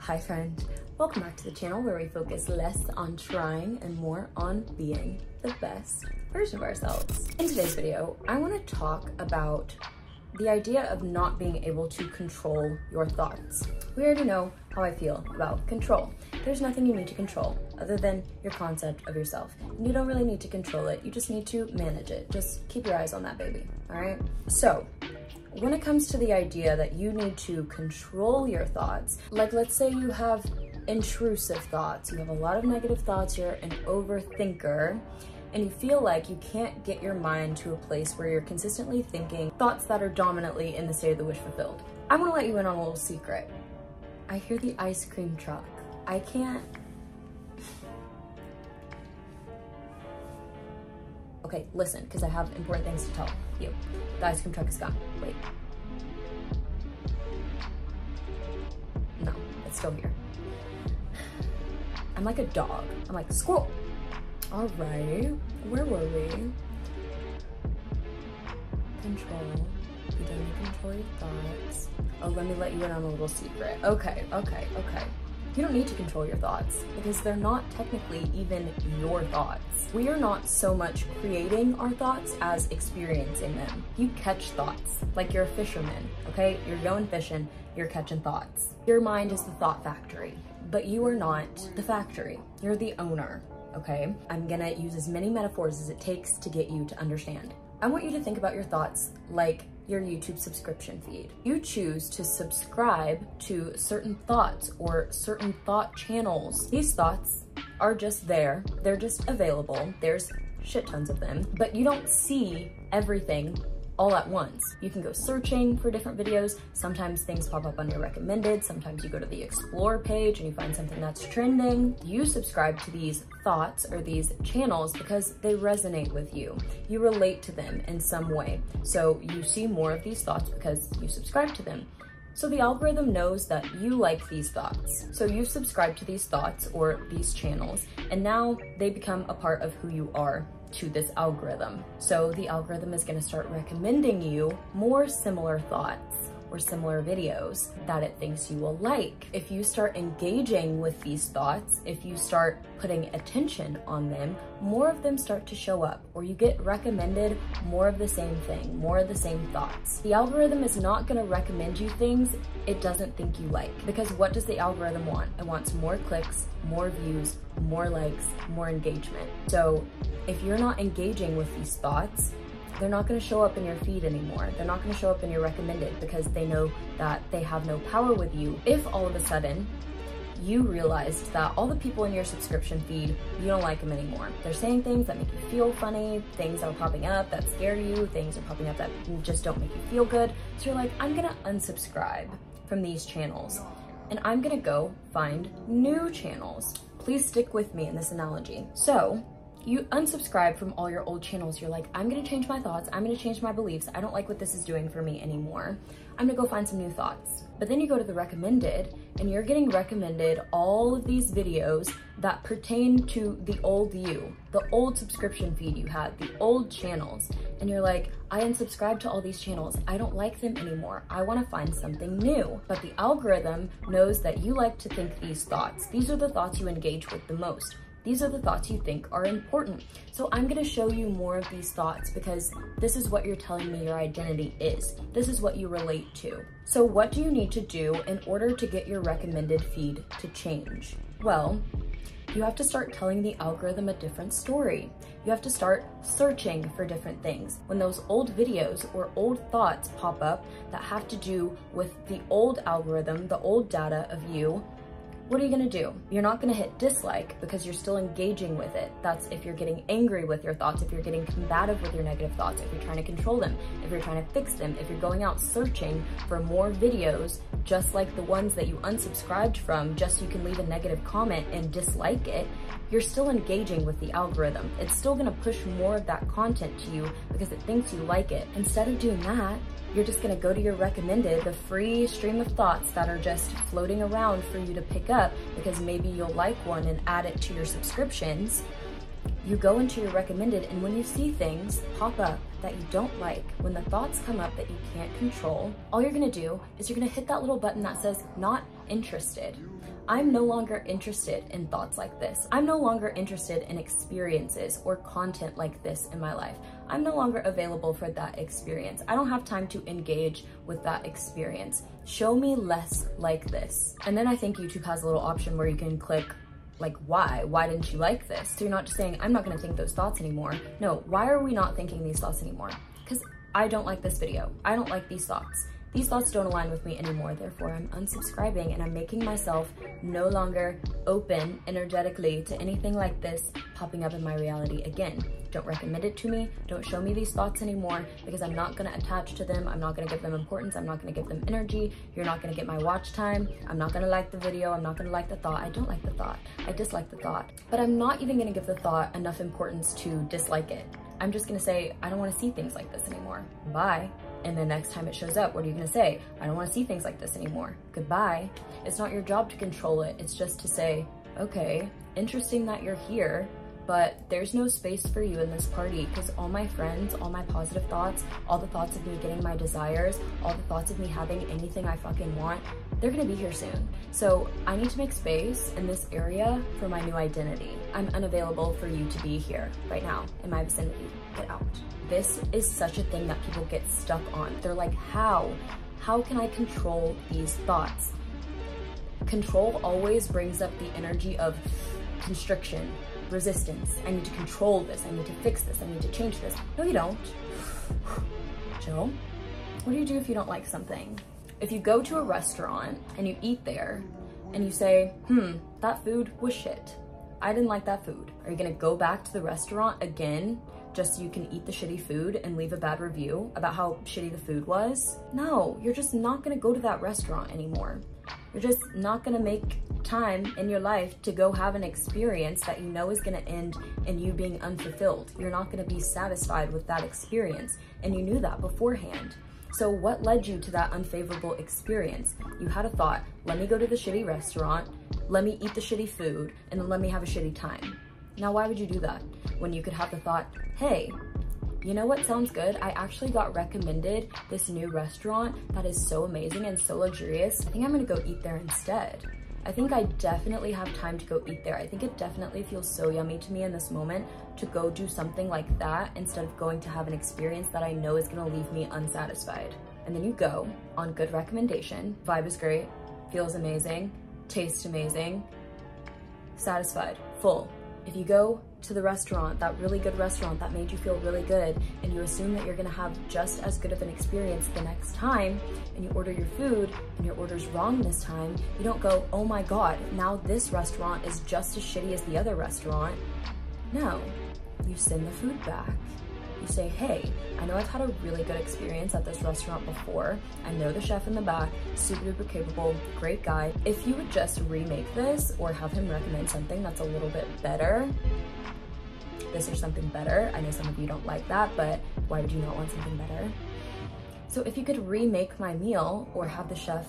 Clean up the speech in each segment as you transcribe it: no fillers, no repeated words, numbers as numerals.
Hi friend, welcome back to the channel where we focus less on trying and more on being the best version of ourselves. In today's video, I want to talk about the idea of not being able to control your thoughts. We already know how I feel about control. There's nothing you need to control other than your concept of yourself. And you don't really need to control it, you just need to manage it. Just keep your eyes on that baby, all right? So, when it comes to the idea that you need to control your thoughts, like let's say you have intrusive thoughts, you have a lot of negative thoughts, you're an overthinker, and you feel like you can't get your mind to a place where you're consistently thinking thoughts that are dominantly in the state of the wish fulfilled. I want to let you in on a little secret. I hear the ice cream truck. I can't. Okay, listen, because I have important things to tell you. The ice cream truck is gone. Wait. No, it's still here. I'm like a dog. I'm like, squirrel. All right, where were we? Control. You don't need to control your thoughts. Oh, let me let you in on a little secret. Okay. You don't need to control your thoughts because they're not technically even your thoughts. We are not so much creating our thoughts as experiencing them. You catch thoughts like you're a fisherman, okay? You're going fishing, you're catching thoughts. Your mind is the thought factory, but you are not the factory. You're the owner, okay? I'm gonna use as many metaphors as it takes to get you to understand. I want you to think about your thoughts like your YouTube subscription feed. You choose to subscribe to certain thoughts or certain thought channels. These thoughts are just there. They're just available. There's shit tons of them, but you don't see everything all at once. You can go searching for different videos. Sometimes things pop up on your recommended. Sometimes you go to the explore page and you find something that's trending. You subscribe to these thoughts or these channels because they resonate with you. You relate to them in some way. So you see more of these thoughts because you subscribe to them. So the algorithm knows that you like these thoughts. So you subscribe to these thoughts or these channels, and now they become a part of who you are to this algorithm. So the algorithm is going to start recommending you more similar thoughts or similar videos that it thinks you will like. If you start engaging with these thoughts, if you start putting attention on them, more of them start to show up, or you get recommended more of the same thing, more of the same thoughts. The algorithm is not going to recommend you things it doesn't think you like, because what does the algorithm want? It wants more clicks, more views, more likes, more engagement. So if you're not engaging with these thoughts, they're not going to show up in your feed anymore. They're not going to show up in your recommended because they know that they have no power with you. If all of a sudden you realized that all the people in your subscription feed, you don't like them anymore. They're saying things that make you feel funny, things are popping up that scare you, things are popping up that just don't make you feel good. So you're like, I'm going to unsubscribe from these channels and I'm going to go find new channels. Please stick with me in this analogy. So you unsubscribe from all your old channels. You're like, I'm gonna change my thoughts. I'm gonna change my beliefs. I don't like what this is doing for me anymore. I'm gonna go find some new thoughts. But then you go to the recommended and you're getting recommended all of these videos that pertain to the old you, the old subscription feed you had, the old channels. And you're like, I unsubscribed to all these channels. I don't like them anymore. I wanna find something new. But the algorithm knows that you like to think these thoughts. These are the thoughts you engage with the most. These are the thoughts you think are important. So I'm gonna show you more of these thoughts because this is what you're telling me your identity is. This is what you relate to. So what do you need to do in order to get your recommended feed to change? Well, you have to start telling the algorithm a different story. You have to start searching for different things. When those old videos or old thoughts pop up that have to do with the old algorithm, the old data of you, what are you gonna do? You're not gonna hit dislike because you're still engaging with it. That's if you're getting angry with your thoughts, if you're getting combative with your negative thoughts, if you're trying to control them, if you're trying to fix them, if you're going out searching for more videos, just like the ones that you unsubscribed from, just so you can leave a negative comment and dislike it, you're still engaging with the algorithm. It's still gonna push more of that content to you because it thinks you like it. Instead of doing that, you're just gonna go to your recommended, the free stream of thoughts that are just floating around for you to pick up because maybe you'll like one and add it to your subscriptions. You go into your recommended, and when you see things pop up that you don't like, when the thoughts come up that you can't control, all you're gonna do is you're gonna hit that little button that says not interested. I'm no longer interested in thoughts like this. I'm no longer interested in experiences or content like this in my life. I'm no longer available for that experience. I don't have time to engage with that experience. Show me less like this. And then I think YouTube has a little option where you can click like, why didn't you like this? So you're not just saying, I'm not gonna think those thoughts anymore. No, why are we not thinking these thoughts anymore? Because I don't like this video. I don't like these thoughts. These thoughts don't align with me anymore, therefore I'm unsubscribing and I'm making myself no longer open energetically to anything like this popping up in my reality again. Don't recommend it to me, don't show me these thoughts anymore, because I'm not gonna attach to them, I'm not gonna give them importance, I'm not gonna give them energy, you're not gonna get my watch time, I'm not gonna like the video, I'm not gonna like the thought, I don't like the thought, I dislike the thought. But I'm not even gonna give the thought enough importance to dislike it. I'm just gonna say, I don't wanna see things like this anymore, bye. And the next time it shows up, what are you gonna say? I don't wanna see things like this anymore, goodbye. It's not your job to control it, it's just to say, okay, interesting that you're here, but there's no space for you in this party, because all my friends, all my positive thoughts, all the thoughts of me getting my desires, all the thoughts of me having anything I fucking want, they're gonna be here soon. So I need to make space in this area for my new identity. I'm unavailable for you to be here right now in my vicinity. Get out. This is such a thing that people get stuck on. They're like, how can I control these thoughts? Control always brings up the energy of constriction, resistance. I need to control this, I need to fix this, I need to change this. No, you don't. Chill. What do you do if you don't like something? If you go to a restaurant and you eat there and you say, that food was shit, I didn't like that food. Are you gonna go back to the restaurant again just so you can eat the shitty food and leave a bad review about how shitty the food was? No, you're just not gonna go to that restaurant anymore. You're just not gonna make time in your life to go have an experience that you know is gonna end in you being unfulfilled. You're not gonna be satisfied with that experience, and you knew that beforehand. So what led you to that unfavorable experience? You had a thought, let me go to the shitty restaurant, let me eat the shitty food, and then let me have a shitty time. Now, why would you do that when you could have the thought, hey, you know what sounds good? I actually got recommended this new restaurant that is so amazing and so luxurious. I think I'm gonna go eat there instead. I think I definitely have time to go eat there. I think it definitely feels so yummy to me in this moment to go do something like that instead of going to have an experience that I know is gonna leave me unsatisfied. And then you go on good recommendation, vibe is great, feels amazing, tastes amazing, satisfied, full. If you go to the restaurant, that really good restaurant that made you feel really good, and you assume that you're gonna have just as good of an experience the next time, and you order your food and your order's wrong this time, you don't go, oh my God, now this restaurant is just as shitty as the other restaurant. No, you send the food back. You say, hey, I know I've had a really good experience at this restaurant before. I know the chef in the back, super duper capable, great guy. If you would just remake this or have him recommend something that's a little bit better, this or something better. I know some of you don't like that, but why would you not want something better? So if you could remake my meal or have the chef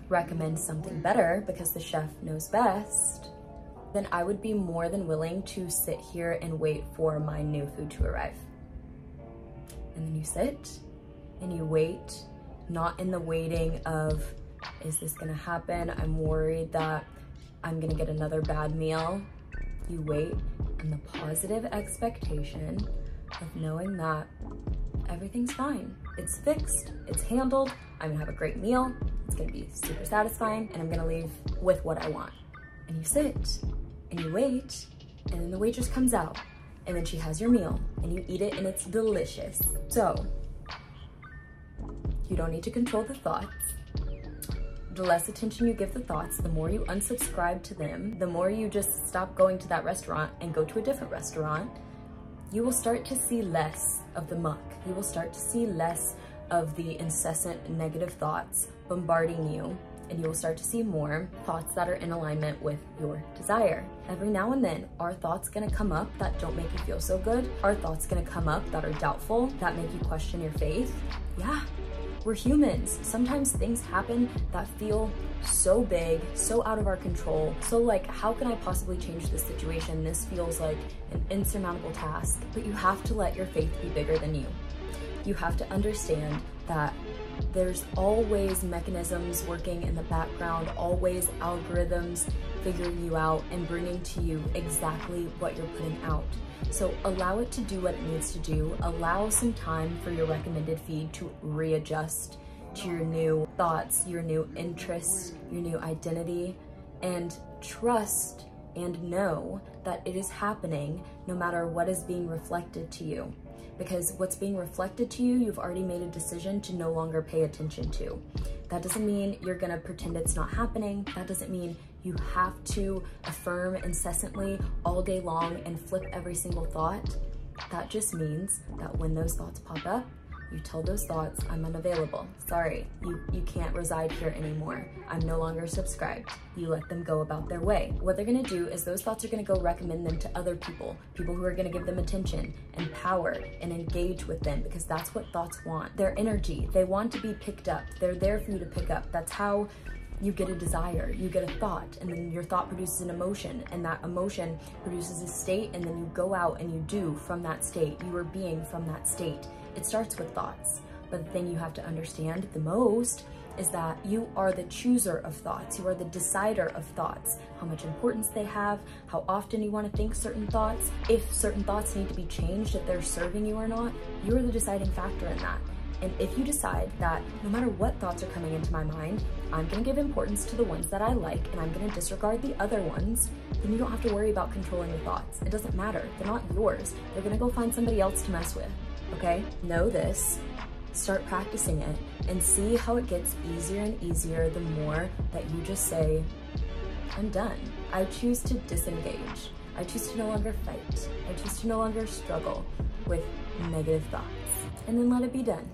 recommend something better because the chef knows best, then I would be more than willing to sit here and wait for my new food to arrive. And then you sit and you wait, not in the waiting of, is this gonna happen? I'm worried that I'm gonna get another bad meal. You wait in the positive expectation of knowing that everything's fine. It's fixed, it's handled, I'm gonna have a great meal, it's gonna be super satisfying, and I'm gonna leave with what I want. And you sit and you wait, and then the waitress comes out, and then she has your meal, and you eat it, and it's delicious. So, you don't need to control the thoughts. The less attention you give the thoughts, the more you unsubscribe to them, the more you just stop going to that restaurant and go to a different restaurant, you will start to see less of the muck. You will start to see less of the incessant negative thoughts bombarding you, and you will start to see more thoughts that are in alignment with your desire. Every now and then, are thoughts gonna come up that don't make you feel so good? Are thoughts gonna come up that are doubtful, that make you question your faith? Yeah, we're humans. Sometimes things happen that feel so big, so out of our control. So like, how can I possibly change this situation? This feels like an insurmountable task, but you have to let your faith be bigger than you. You have to understand that There's always mechanisms working in the background, always algorithms figuring you out and bringing to you exactly what you're putting out. So allow it to do what it needs to do. Allow some time for your recommended feed to readjust to your new thoughts, your new interests, your new identity, and trust and know that it is happening no matter what is being reflected to you. Because what's being reflected to you, you've already made a decision to no longer pay attention to. That doesn't mean you're gonna pretend it's not happening. That doesn't mean you have to affirm incessantly all day long and flip every single thought. That just means that when those thoughts pop up, you tell those thoughts, I'm unavailable. Sorry, you can't reside here anymore. I'm no longer subscribed. You let them go about their way. What they're gonna do is those thoughts are gonna go recommend them to other people who are gonna give them attention and power and engage with them, because that's what thoughts want. Their energy, they want to be picked up. They're there for you to pick up. That's how you get a desire, you get a thought, and then your thought produces an emotion, and that emotion produces a state, and then you go out and you do from that state. You are being from that state. It starts with thoughts, but the thing you have to understand the most is that you are the chooser of thoughts. You are the decider of thoughts, how much importance they have, how often you want to think certain thoughts, if certain thoughts need to be changed, if they're serving you or not. You're the deciding factor in that. And if you decide that no matter what thoughts are coming into my mind, I'm gonna give importance to the ones that I like and I'm gonna disregard the other ones, then you don't have to worry about controlling your thoughts. It doesn't matter, they're not yours. They're gonna go find somebody else to mess with, okay? Know this, start practicing it, and see how it gets easier and easier the more that you just say, I'm done. I choose to disengage. I choose to no longer fight. I choose to no longer struggle with negative thoughts. And then let it be done.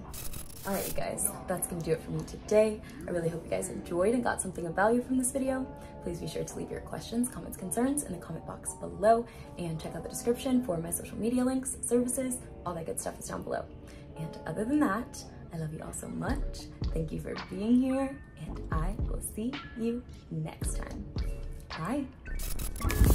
All right, you guys, that's gonna do it for me today. I really hope you guys enjoyed and got something of value from this video. Please be sure to leave your questions, comments, concerns in the comment box below, and check out the description for my social media links, services, all that good stuff is down below. And other than that, I love you all so much. Thank you for being here, and I will see you next time. Bye.